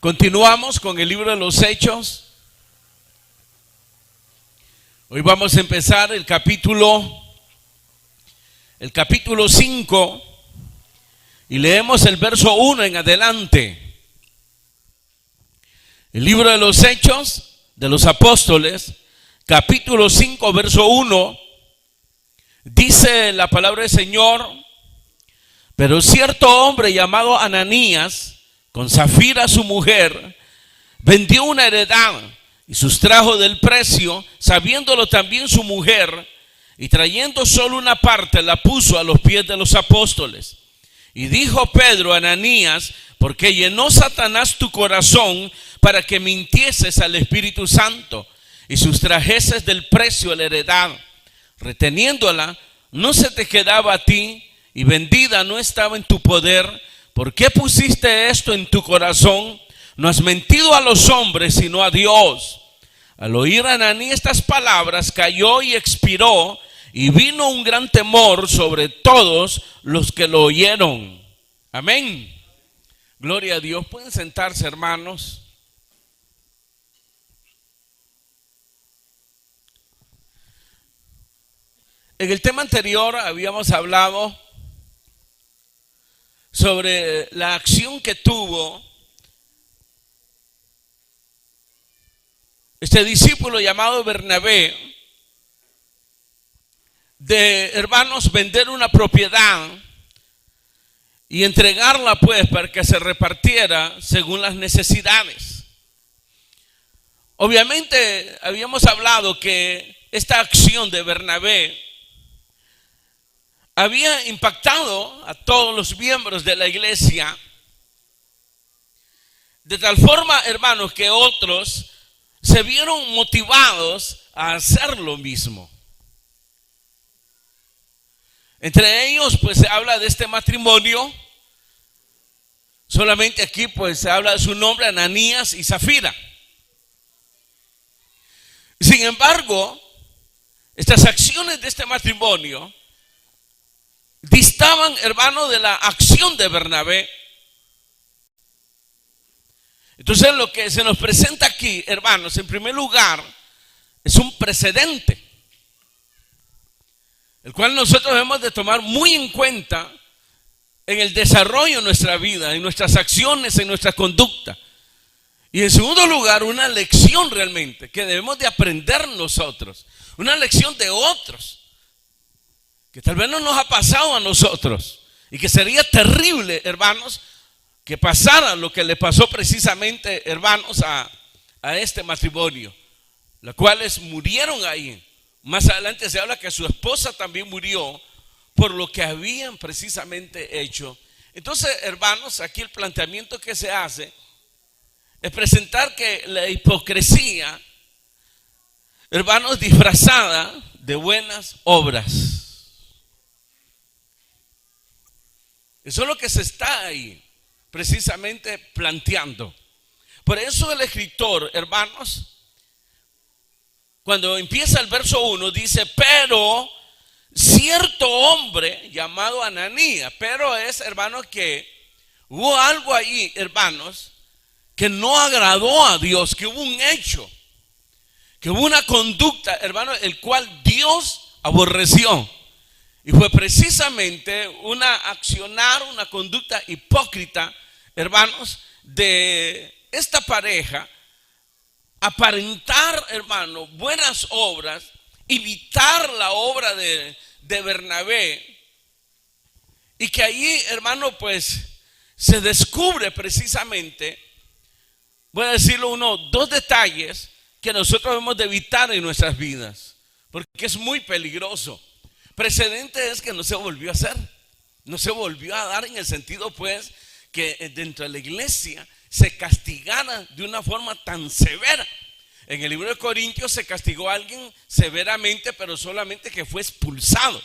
Continuamos con el libro de los Hechos. Hoy vamos a empezar el capítulo 5 y leemos el verso 1 en adelante. El libro de los Hechos de los Apóstoles, capítulo 5, verso 1, dice la palabra del Señor: pero cierto hombre llamado Ananías, con Safira su mujer, vendió una heredad y sustrajo del precio, sabiéndolo también su mujer, y trayendo solo una parte la puso a los pies de los apóstoles. Y dijo Pedro a Ananías: ¿por qué llenó Satanás tu corazón para que mintieses al Espíritu Santo y sustrajeses del precio la heredad? Reteniéndola, no se te quedaba a ti, y vendida no estaba en tu poder. ¿Por qué pusiste esto en tu corazón? No has mentido a los hombres, sino a Dios. Al oír Ananías estas palabras, cayó y expiró, y vino un gran temor sobre todos los que lo oyeron. Amén. Gloria a Dios. Pueden sentarse, hermanos. En el tema anterior habíamos hablado sobre la acción que tuvo este discípulo llamado Bernabé de, hermanos, vender una propiedad y entregarla pues para que se repartiera según las necesidades. Obviamente habíamos hablado que esta acción de Bernabé había impactado a todos los miembros de la iglesia, de tal forma, hermanos, que otros se vieron motivados a hacer lo mismo. Entre ellos pues se habla de este matrimonio. Solamente aquí pues se habla de su nombre, Ananías y Safira. Sin embargo, estas acciones de este matrimonio distaban, hermano, de la acción de Bernabé. Entonces lo que se nos presenta aquí, hermanos, en primer lugar, es un precedente, el cual nosotros debemos de tomar muy en cuenta en el desarrollo de nuestra vida, en nuestras acciones, en nuestra conducta. Y en segundo lugar, una lección realmente que debemos de aprender nosotros, una lección de otros, que tal vez no nos ha pasado a nosotros, y que sería terrible, hermanos, que pasara lo que le pasó precisamente, hermanos, a este matrimonio, los cuales murieron ahí. Más adelante se habla que su esposa también murió por lo que habían precisamente hecho. Entonces, hermanos, aquí el planteamiento que se hace es presentar que la hipocresía, hermanos, disfrazada de buenas obras. Eso es lo que se está ahí precisamente planteando. Por eso el escritor, hermanos, cuando empieza el verso 1, dice: pero cierto hombre llamado Ananías. Pero es, hermanos, que hubo algo ahí, hermanos, que no agradó a Dios, que hubo un hecho, que hubo una conducta, hermanos, el cual Dios aborreció. Y fue precisamente una accionar, una conducta hipócrita, hermanos, de esta pareja, aparentar, hermano, buenas obras, imitar la obra de Bernabé, y que allí, hermano, pues se descubre precisamente, voy a decirlo dos detalles que nosotros debemos de evitar en nuestras vidas, porque es muy peligroso. Precedente es que no se volvió a hacer, no se volvió a dar, en el sentido pues que dentro de la iglesia se castigara de una forma tan severa. En el libro de Corintios se castigó a alguien severamente, pero solamente que fue expulsado,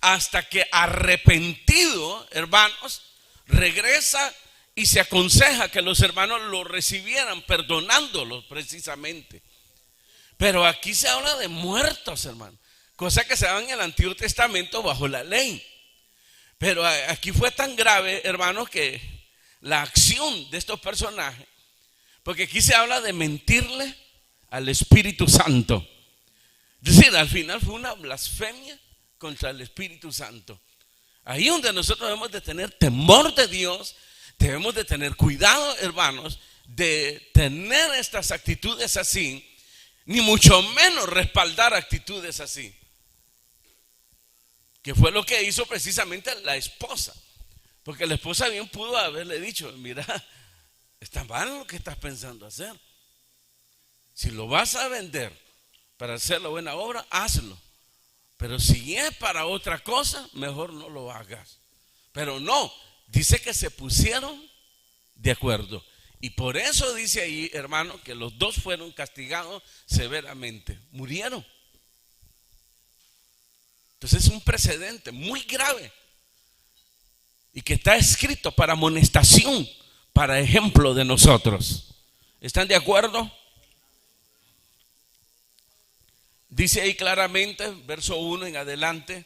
hasta que arrepentido, hermanos, regresa y se aconseja que los hermanos lo recibieran, perdonándolos precisamente. Pero aquí se habla de muertos, hermanos, cosa que se daba en el Antiguo Testamento bajo la ley. Pero aquí fue tan grave, hermanos, que la acción de estos personajes Porque aquí se habla de mentirle al Espíritu Santo. Es decir, al final fue una blasfemia contra el Espíritu Santo. Ahí donde nosotros debemos de tener temor de Dios, debemos de tener cuidado, hermanos, de tener estas actitudes así, ni mucho menos respaldar actitudes así. Que fue lo que hizo precisamente la esposa. Porque la esposa bien pudo haberle dicho, mira, está mal lo que estás pensando hacer. Si lo vas a vender para hacer la buena obra, hazlo. Pero si es para otra cosa, mejor no lo hagas. Pero no, dice que se pusieron de acuerdo. Y por eso dice ahí, hermano, que los dos fueron castigados severamente. Murieron. Entonces es un precedente muy grave. Y que está escrito para amonestación, para ejemplo de nosotros. ¿Están de acuerdo? Dice ahí claramente, verso 1 en adelante,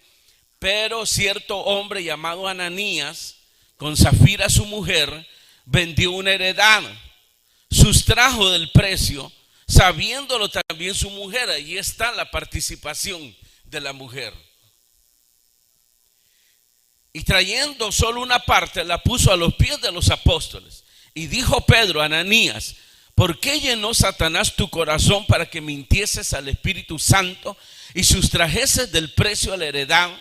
pero cierto hombre llamado Ananías, con Zafira su mujer, vendió una heredad, sustrajo del precio, sabiéndolo también su mujer. Ahí está la participación de la mujer. Y trayendo solo una parte, la puso a los pies de los apóstoles. Y dijo Pedro a Ananías, ¿por qué llenó Satanás tu corazón para que mintieses al Espíritu Santo y sustrajeses del precio la heredad?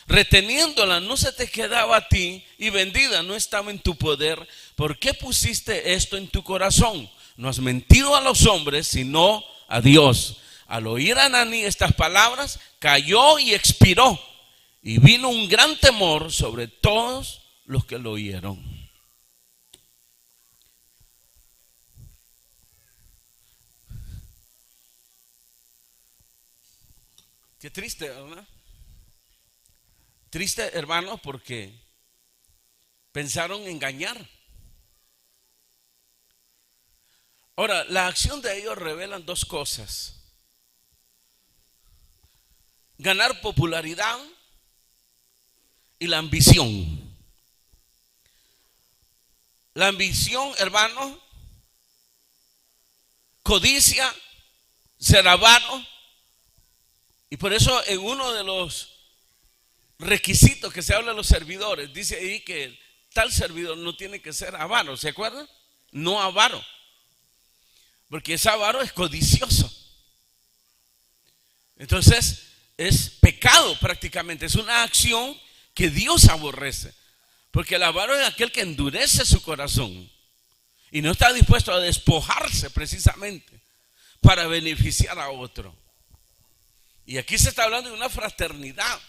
Reteniéndola no se te quedaba a ti y vendida no estaba en tu poder. ¿Por qué pusiste esto en tu corazón? No has mentido a los hombres, sino a Dios. Al oír a Ananías estas palabras, cayó y expiró. Y vino un gran temor sobre todos los que lo oyeron. Qué triste, ¿verdad? Triste, hermano, porque pensaron engañar. Ahora, la acción de ellos revelan dos cosas: ganar popularidad y la ambición. La ambición, hermano, codicia, ser avaro. Y por eso en uno de los requisitos que se habla de los servidores, dice ahí que tal servidor no tiene que ser avaro. ¿Se acuerdan? No avaro. Porque ese avaro es codicioso. Entonces es pecado prácticamente. Es una acción que Dios aborrece. Porque el avaro es aquel que endurece su corazón y no está dispuesto a despojarse precisamente para beneficiar a otro. Y aquí se está hablando de una fraternidad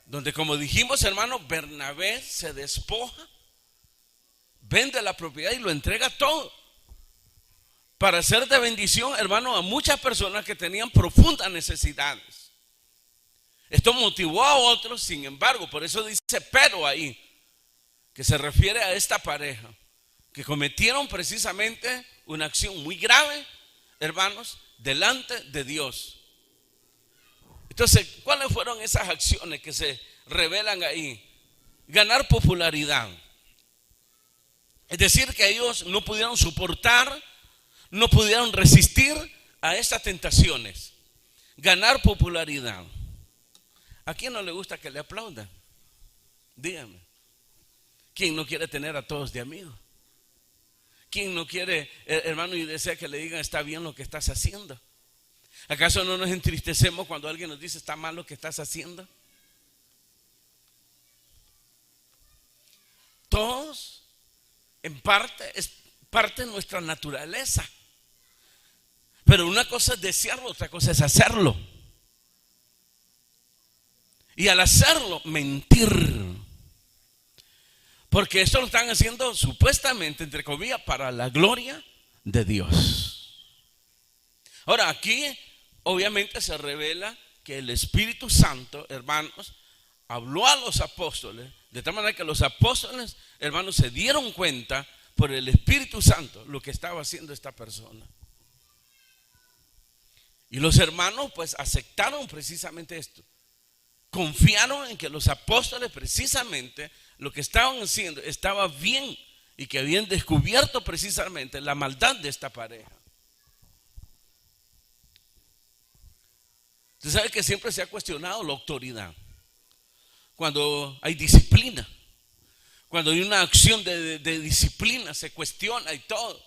donde, como dijimos, hermano, Bernabé se despoja, vende la propiedad y lo entrega todo para hacer de bendición, hermano, a muchas personas que tenían profundas necesidades. Esto motivó a otros, sin embargo, por eso dice pero ahí, que se refiere a esta pareja, que cometieron precisamente una acción muy grave, hermanos, delante de Dios. Entonces, ¿cuáles fueron esas acciones que se revelan ahí? Ganar popularidad. Es decir, que ellos no pudieron soportar, no pudieron resistir a estas tentaciones. Ganar popularidad. ¿A quién no le gusta que le aplaudan? Dígame. ¿Quién no quiere tener a todos de amigos? ¿Quién no quiere, hermano, y desea que le digan está bien lo que estás haciendo? ¿Acaso no nos entristecemos cuando alguien nos dice está mal lo que estás haciendo? Todos, en parte, es parte de nuestra naturaleza. Pero una cosa es desearlo, otra cosa es hacerlo. Y al hacerlo, mentir. Porque esto lo están haciendo supuestamente, entre comillas, para la gloria de Dios. Ahora, aquí obviamente se revela que el Espíritu Santo, hermanos, habló a los apóstoles, de tal manera que los apóstoles, hermanos, se dieron cuenta por el Espíritu Santo lo que estaba haciendo esta persona. Y los hermanos pues aceptaron precisamente esto. Confiaron en que los apóstoles precisamente lo que estaban haciendo estaba bien y que habían descubierto precisamente la maldad de esta pareja. Usted sabe que siempre se ha cuestionado la autoridad. Cuando hay disciplina, cuando hay una acción de disciplina, se cuestiona y todo.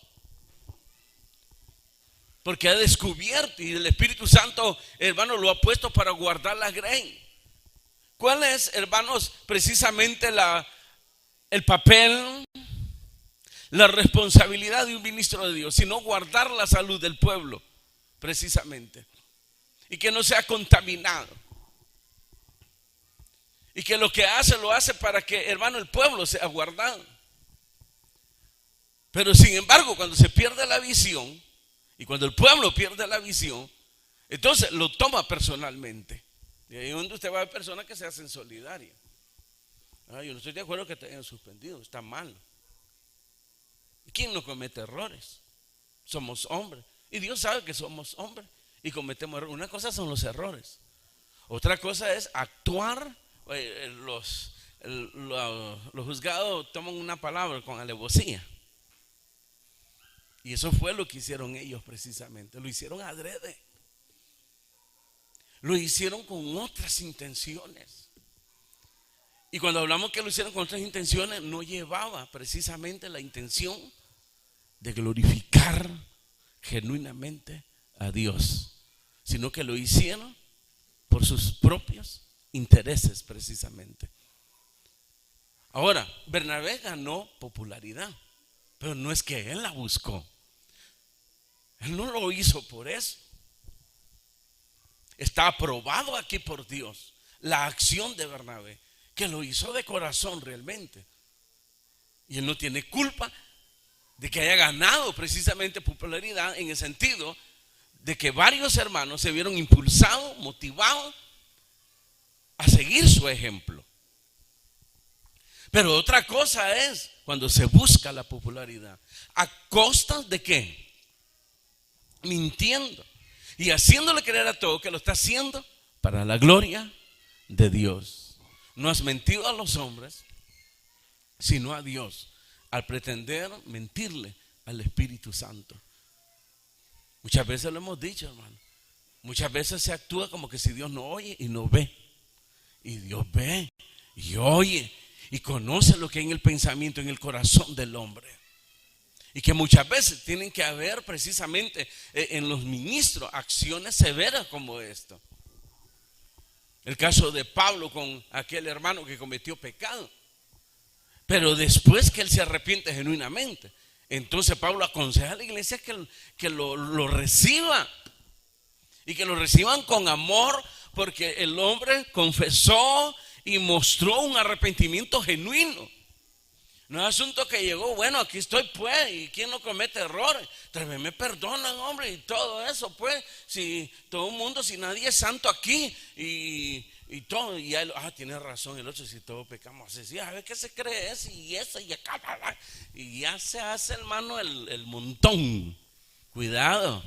Porque ha descubierto y el Espíritu Santo, hermano, lo ha puesto para guardar la grey. ¿Cuál es, hermanos, precisamente el papel, la responsabilidad de un ministro de Dios? Sino guardar la salud del pueblo, precisamente. Y que no sea contaminado. Y que lo que hace, lo hace para que, hermano, el pueblo sea guardado. Pero sin embargo, cuando se pierde la visión, y cuando el pueblo pierde la visión, entonces lo toma personalmente. Y ahí es donde usted va a ver personas que se hacen solidarias. Yo no estoy de acuerdo que te hayan suspendido, está mal. ¿Quién no comete errores? Somos hombres. Y Dios sabe que somos hombres y cometemos errores. Una cosa son los errores. Otra cosa es actuar. Los juzgados toman una palabra con alevosía. Y eso fue lo que hicieron ellos precisamente. Lo hicieron adrede. Lo hicieron con otras intenciones. Y cuando hablamos que lo hicieron con otras intenciones, no llevaba precisamente la intención de glorificar genuinamente a Dios, sino que lo hicieron por sus propios intereses precisamente. Ahora, Bernabé ganó popularidad, pero no es que él la buscó. Él no lo hizo por eso. Está aprobado aquí por Dios la acción de Bernabé, que lo hizo de corazón realmente. Y él no tiene culpa de que haya ganado precisamente popularidad, en el sentido de que varios hermanos se vieron impulsados, motivados a seguir su ejemplo. Pero otra cosa es cuando se busca la popularidad. ¿A costa de qué? Mintiendo y haciéndole creer a todo que lo está haciendo para la gloria de Dios. No has mentido a los hombres, sino a Dios, al pretender mentirle al Espíritu Santo. Muchas veces lo hemos dicho, hermano. Muchas veces se actúa como que si Dios no oye y no ve. Y Dios ve y oye y conoce lo que hay en el pensamiento, en el corazón del hombre. Y que muchas veces tienen que haber precisamente en los ministros acciones severas como esto. El caso de Pablo con aquel hermano que cometió pecado. Pero después que él se arrepiente genuinamente, entonces Pablo aconseja a la iglesia que lo reciba. Y que lo reciban con amor, porque el hombre confesó y mostró un arrepentimiento genuino. No es asunto que llegó, bueno, aquí estoy pues, y quién no comete errores. También me perdonan, hombre, y todo eso pues, si todo el mundo, si nadie es santo aquí, y todo, y él, tiene razón el otro, si todos pecamos así, a ver qué se cree ese y ese y acá, y ya se hace, hermano, el montón. Cuidado,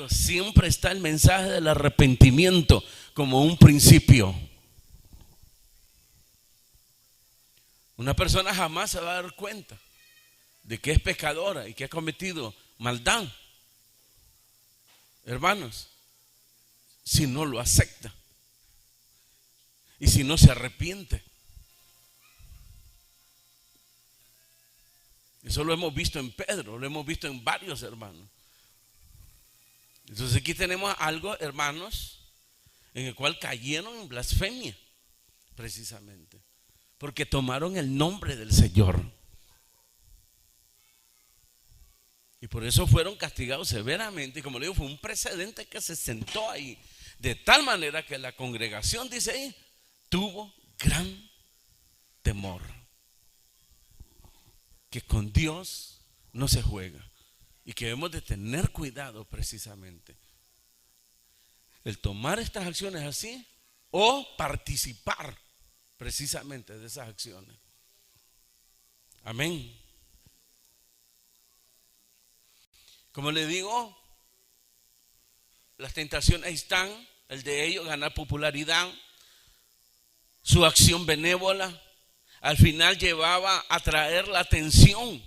siempre está el mensaje del arrepentimiento como un principio. Una persona jamás se va a dar cuenta de que es pecadora y que ha cometido maldad, hermanos, si no lo acepta y si no se arrepiente. Eso lo hemos visto en Pedro, lo hemos visto en varios hermanos. Entonces aquí tenemos algo, hermanos, en el cual cayeron en blasfemia, precisamente. Porque tomaron el nombre del Señor. Y por eso fueron castigados severamente. Y como le digo, fue un precedente que se sentó ahí. De tal manera que la congregación, dice ahí, tuvo gran temor. Que con Dios no se juega. Y que debemos de tener cuidado precisamente. El tomar estas acciones así o participar precisamente de esas acciones. Amén. Como le digo, las tentaciones ahí están, el de ellos ganar popularidad, su acción benévola, al final llevaba a atraer la atención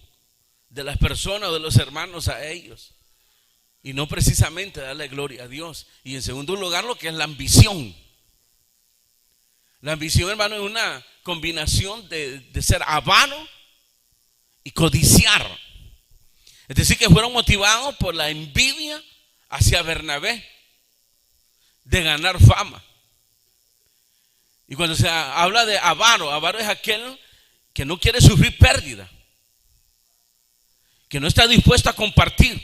de las personas, de los hermanos a ellos. Y no precisamente darle gloria a Dios. Y en segundo lugar, lo que es la ambición. La ambición, hermano, es una combinación de ser avaro y codiciar. Es decir, que fueron motivados por la envidia hacia Bernabé de ganar fama. Y cuando se habla de avaro, avaro es aquel que no quiere sufrir pérdida, que no está dispuesto a compartir,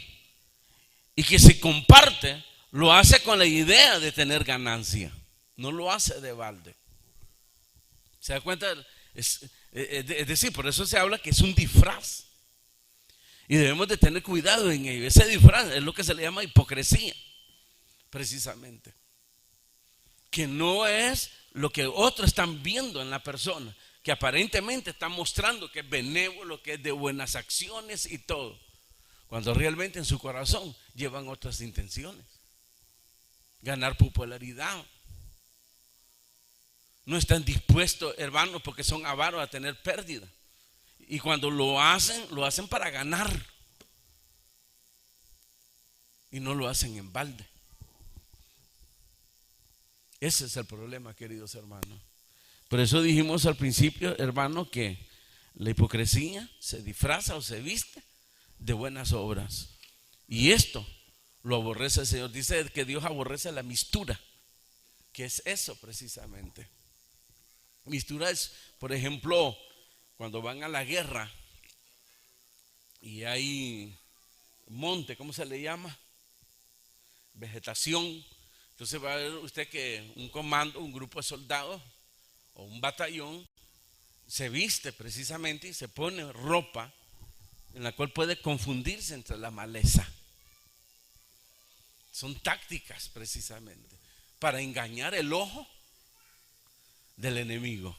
y que si comparte, lo hace con la idea de tener ganancia, no lo hace de balde. ¿Se da cuenta? Es decir, por eso se habla que es un disfraz. Y debemos de tener cuidado en ello. Ese disfraz es lo que se le llama hipocresía, precisamente. Que no es lo que otros están viendo en la persona, que aparentemente está mostrando que es benévolo, que es de buenas acciones y todo, cuando realmente en su corazón llevan otras intenciones. Ganar popularidad. No están dispuestos, hermanos, porque son avaros, a tener pérdida. Y cuando lo hacen para ganar. Y no lo hacen en balde. Ese es el problema, queridos hermanos. Por eso dijimos al principio, hermano, que la hipocresía se disfraza o se viste de buenas obras. Y esto lo aborrece el Señor. Dice que Dios aborrece la mistura, que es eso precisamente. Mistura es, por ejemplo, cuando van a la guerra y hay monte, ¿cómo se le llama? Vegetación. Entonces va a ver usted que un comando, un grupo de soldados o un batallón se viste precisamente y se pone ropa en la cual puede confundirse entre la maleza. Son tácticas precisamente para engañar el ojo del enemigo,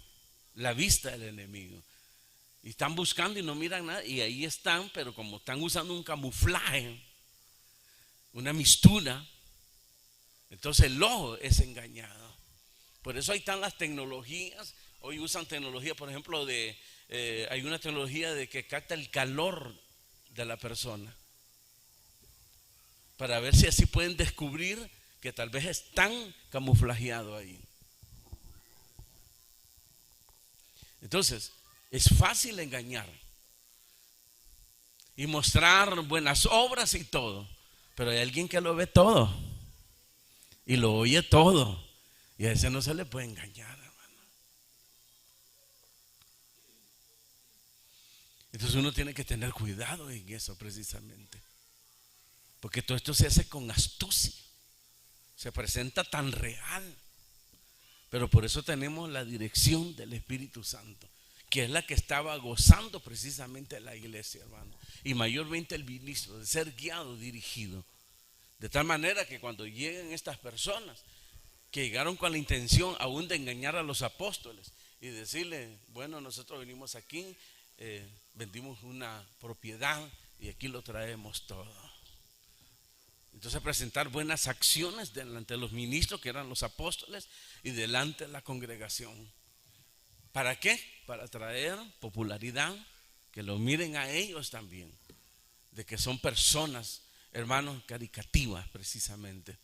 la vista del enemigo. Y están buscando y no miran nada, y ahí están, pero como están usando un camuflaje, una mistura, entonces el ojo es engañado. Por eso ahí están las tecnologías. Hoy usan tecnología, por ejemplo, hay una tecnología de que capta el calor de la persona, para ver si así pueden descubrir que tal vez están camuflajeados ahí. Entonces, es fácil engañar y mostrar buenas obras y todo, pero hay alguien que lo ve todo y lo oye todo, y a ese no se le puede engañar, hermano. Entonces uno tiene que tener cuidado en eso precisamente, porque todo esto se hace con astucia, se presenta tan real. Pero por eso tenemos la dirección del Espíritu Santo, que es la que estaba gozando precisamente la iglesia, hermano. Y mayormente el ministro, de ser guiado, dirigido. De tal manera que cuando lleguen estas personas, que llegaron con la intención aún de engañar a los apóstoles y decirle, bueno, nosotros venimos aquí, vendimos una propiedad y aquí lo traemos todo. Entonces presentar buenas acciones delante de los ministros, que eran los apóstoles, y delante de la congregación. ¿Para qué? Para traer popularidad, que lo miren a ellos también, de que son personas, hermanos, caricativas precisamente.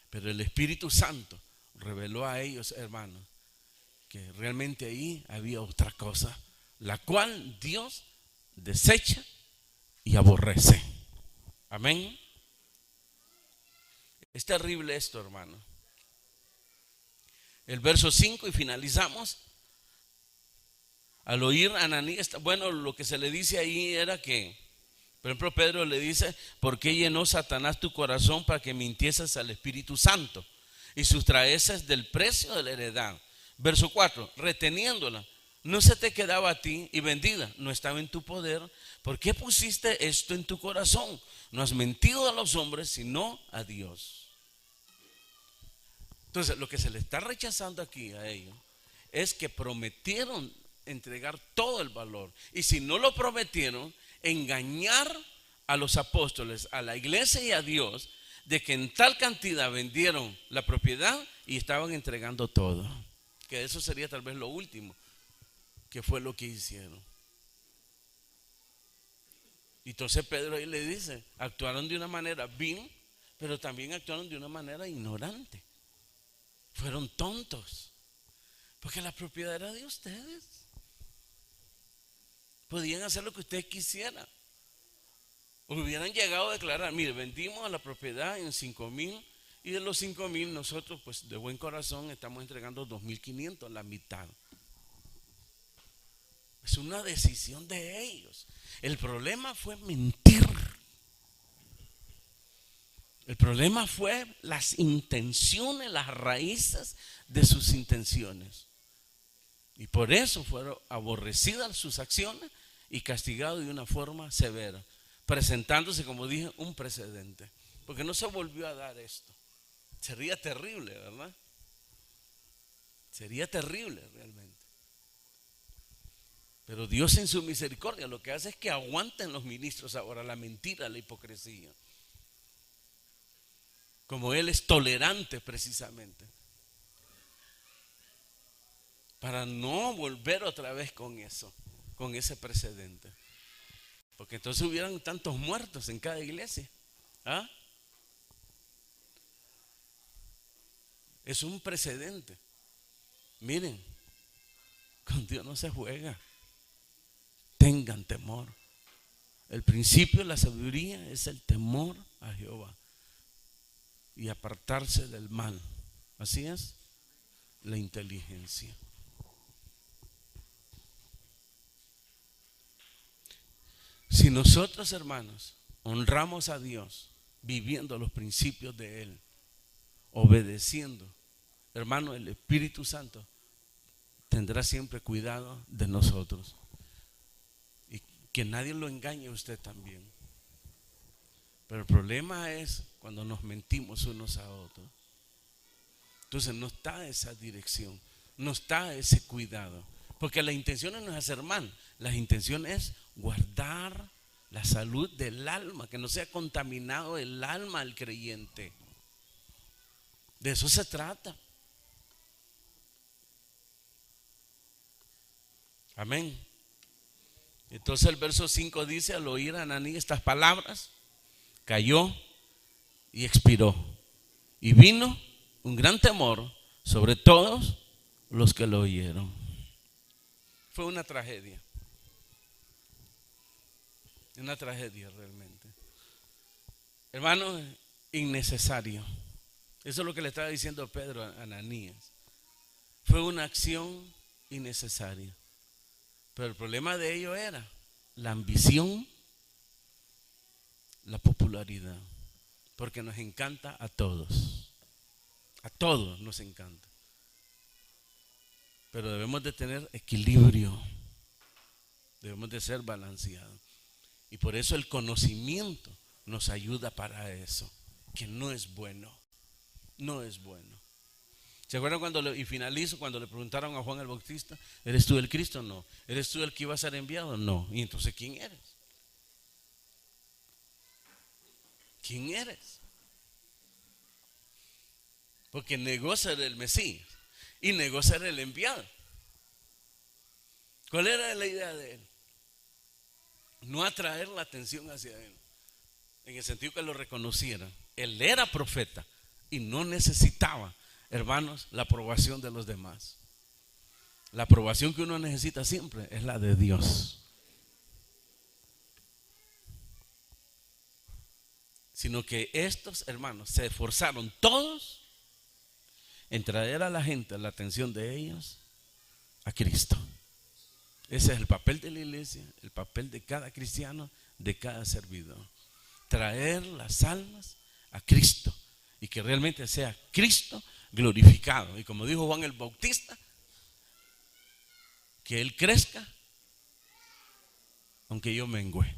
Pero el Espíritu Santo reveló a ellos, hermanos, que realmente ahí había otra cosa, la cual Dios desecha y aborrece. Amén. Es terrible esto, hermano. El verso 5 y finalizamos. Al oír a Ananías, bueno, lo que se le dice ahí era que, por ejemplo, Pedro le dice, ¿por qué llenó Satanás tu corazón para que mintieses al Espíritu Santo y sustraeses del precio de la heredad? Verso 4, reteniéndola, no se te quedaba a ti, y vendida no estaba en tu poder. ¿Por qué pusiste esto en tu corazón? No has mentido a los hombres, sino a Dios. Entonces, lo que se le está rechazando aquí a ellos es que prometieron entregar todo el valor, y si no lo prometieron, engañar a los apóstoles, a la iglesia y a Dios, de que en tal cantidad vendieron la propiedad y estaban entregando todo, que eso sería tal vez lo último. ¿Qué fue lo que hicieron? Y entonces Pedro ahí le dice, actuaron de una manera vil, pero también actuaron de una manera ignorante. Fueron tontos, porque la propiedad era de ustedes. Podían hacer lo que ustedes quisieran. Hubieran llegado a declarar, mire, vendimos a la propiedad en 5,000 y de los 5,000 nosotros pues de buen corazón estamos entregando 2,500, la mitad. Es una decisión de ellos. El problema fue mentir. El problema fue las intenciones, las raíces de sus intenciones. Y por eso fueron aborrecidas sus acciones y castigados de una forma severa, presentándose, como dije, un precedente. Porque no se volvió a dar esto. Sería terrible, ¿verdad? Sería terrible realmente. Pero Dios en su misericordia lo que hace es que aguanten los ministros ahora la mentira, la hipocresía. Como Él es tolerante precisamente. Para no volver otra vez con eso, con ese precedente. Porque entonces hubieran tantos muertos en cada iglesia. ¿Ah? Es un precedente. Miren, con Dios no se juega. Tengan temor. El principio de la sabiduría es el temor a Jehová y apartarse del mal. Así es la inteligencia. Si nosotros, hermanos, honramos a Dios viviendo los principios de Él, obedeciendo, hermano, el Espíritu Santo tendrá siempre cuidado de nosotros. Y que nadie lo engañe a usted también. Pero el problema es cuando nos mentimos unos a otros. Entonces no está esa dirección, no está ese cuidado. Porque la intención no es hacer mal, la intención es guardar la salud del alma, que no sea contaminado el alma al creyente. De eso se trata. Amén. Entonces el verso 5 dice: al oír a Ananí estas palabras, cayó y expiró. Y vino un gran temor sobre todos los que lo oyeron. Fue una tragedia realmente. Hermano, innecesario. Eso es lo que le estaba diciendo Pedro a Ananías. Fue una acción innecesaria. Pero el problema de ello era la ambición, la popularidad. Porque nos encanta a todos. A todos nos encanta. Pero debemos de tener equilibrio. Debemos de ser balanceados. Y por eso el conocimiento nos ayuda para eso. Que no es bueno. No es bueno. ¿Se acuerdan y finalizo cuando le preguntaron a Juan el Bautista: ¿eres tú el Cristo? No. ¿Eres tú el que iba a ser enviado? No. ¿Y entonces quién eres? ¿Quién eres? Porque negó ser el Mesías y negó ser el enviado. ¿Cuál era la idea de él? No atraer la atención hacia él, en el sentido que lo reconocieran. Él era profeta y no necesitaba, hermanos, la aprobación de los demás. La aprobación que uno necesita siempre es la de Dios. Sino que estos hermanos se esforzaron todos en traer a la gente la atención de ellos a Cristo. Ese es el papel de la iglesia, el papel de cada cristiano, de cada servidor. Traer las almas a Cristo y que realmente sea Cristo glorificado. Y como dijo Juan el Bautista, que Él crezca aunque yo mengüe.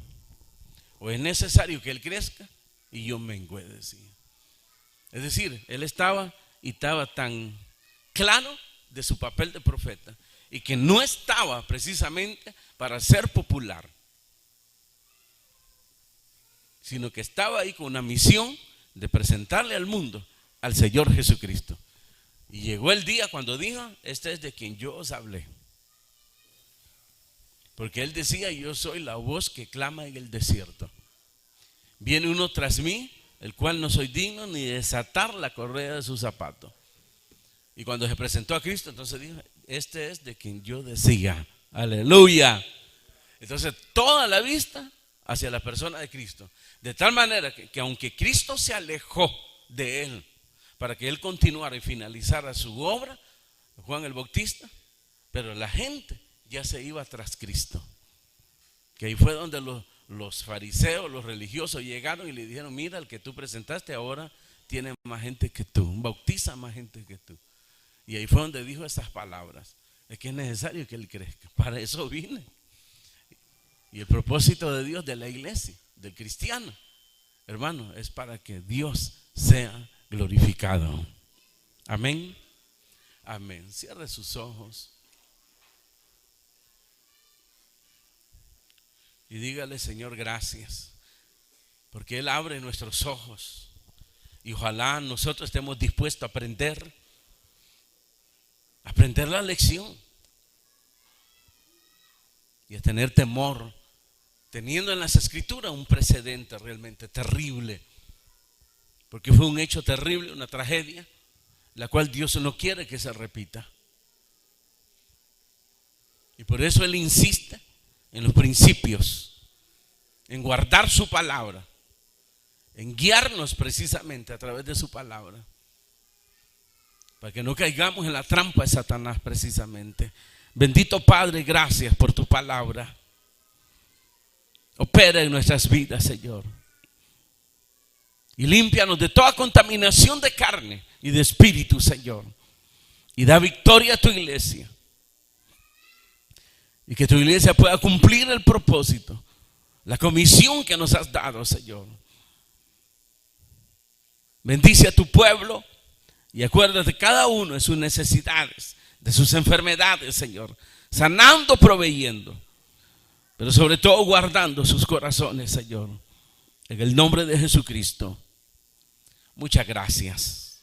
O es necesario que Él crezca y yo mengüe, decía. Es decir, Él estaba tan claro de su papel de profeta y que no estaba precisamente para ser popular, sino que estaba ahí con una misión de presentarle al mundo al Señor Jesucristo. Y llegó el día cuando dijo: este es de quien yo os hablé. Porque él decía: yo soy la voz que clama en el desierto. Viene uno tras mí, el cual no soy digno ni de desatar la correa de su zapato. Y cuando se presentó a Cristo, entonces dijo: este es de quien yo decía. Aleluya. Entonces toda la vista hacia la persona de Cristo. De tal manera que aunque Cristo se alejó de él para que él continuara y finalizara su obra, Juan el Bautista, pero la gente ya se iba tras Cristo. Que ahí fue donde los fariseos, los religiosos llegaron y le dijeron: mira, el que tú presentaste ahora tiene más gente que tú, bautiza más gente que tú. Y ahí fue donde dijo esas palabras: es que es necesario que él crezca, para eso vine. Y el propósito de Dios, de la iglesia, del cristiano, hermano, es para que Dios sea glorificado. Amén. Amén. Cierre sus ojos y dígale: Señor, gracias, porque Él abre nuestros ojos. Y ojalá nosotros estemos dispuestos a aprender la lección y a tener temor, teniendo en las Escrituras un precedente realmente terrible, porque fue un hecho terrible, una tragedia, la cual Dios no quiere que se repita. Y por eso Él insiste en los principios, en guardar su palabra, en guiarnos precisamente a través de su palabra, para que no caigamos en la trampa de Satanás precisamente. Bendito Padre, gracias por tu palabra. Opera en nuestras vidas, Señor, y límpianos de toda contaminación de carne y de espíritu, Señor, y da victoria a tu iglesia, y que tu iglesia pueda cumplir el propósito, la comisión que nos has dado, Señor. Bendice a tu pueblo y acuérdate de cada uno de sus necesidades, de sus enfermedades, Señor, sanando, proveyendo, pero sobre todo guardando sus corazones, Señor, en el nombre de Jesucristo. Muchas gracias.